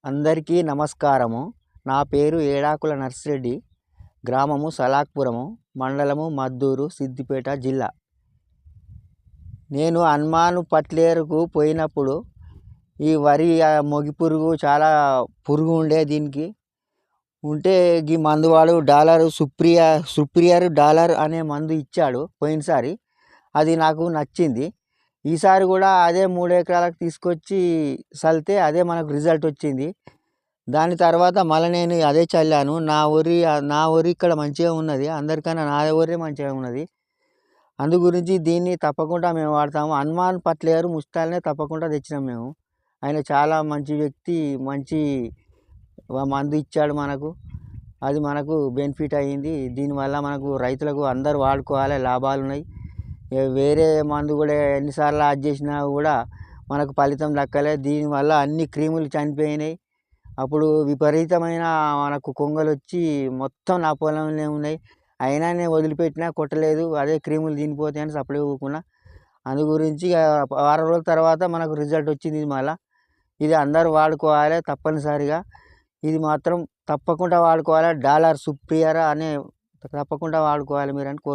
అందరికీ నమస్కారము. నా పేరు ఏడాకుల నర్సిరెడ్డి. గ్రామము సలాక్పురము, మండలము మద్దూరు, సిద్దిపేట జిల్లా. నేను హనుమాన్ పట్లేరుకు పోయినప్పుడు ఈ వరి మొగి పురుగు చాలా పురుగు ఉండే దీనికి ఉంటే ఈ మందు వాడు సుప్రియర్ డాలర్ అనే మందు ఇచ్చాడు పోయినసారి. అది నాకు నచ్చింది. ఈసారి కూడా అదే 3 ఎకరాలకు తీసుకొచ్చి చల్లితే అదే మనకు రిజల్ట్ వచ్చింది. దాని తర్వాత మళ్ళీ నేను అదే చల్లాను. నా వరి ఇక్కడ మంచిగా ఉన్నది. అందరికన్నా నా వరి మంచిగా ఉన్నది. అందు గురించి దీన్ని తప్పకుండా మేము వాడతాము. హనుమాన్ పట్లేరు ముస్తాల్నే తప్పకుండా తెచ్చినాం మేము. ఆయన చాలా మంచి వ్యక్తి, మంచి మందు ఇచ్చాడు మనకు. అది మనకు బెనిఫిట్ అయ్యింది. దీనివల్ల మనకు రైతులకు అందరూ వాడుకోవాలి, లాభాలు ఉన్నాయి. వేరే మందు కూడా ఎన్నిసార్లు అది చేసినా కూడా మనకు ఫలితం దక్కలే. దీనివల్ల అన్ని క్రిములు చనిపోయినాయి. అప్పుడు విపరీతమైన మనకు కొంగలు వచ్చి మొత్తం నా పొలంలో ఉన్నాయి. అయినా నేను వదిలిపెట్టినా కొట్టలేదు. అదే క్రిములు తినిపోతాయని సప్లై ఊకున్నా. అందు గురించి వారం రోజుల తర్వాత మనకు రిజల్ట్ వచ్చింది. మళ్ళీ ఇది అందరూ వాడుకోవాలి తప్పనిసరిగా. ఇది మాత్రం తప్పకుండా వాడుకోవాలి. డాలర్ సుప్రియర్ అనే తప్పకుండా వాడుకోవాలి మీరు అని కోరుతున్నాను.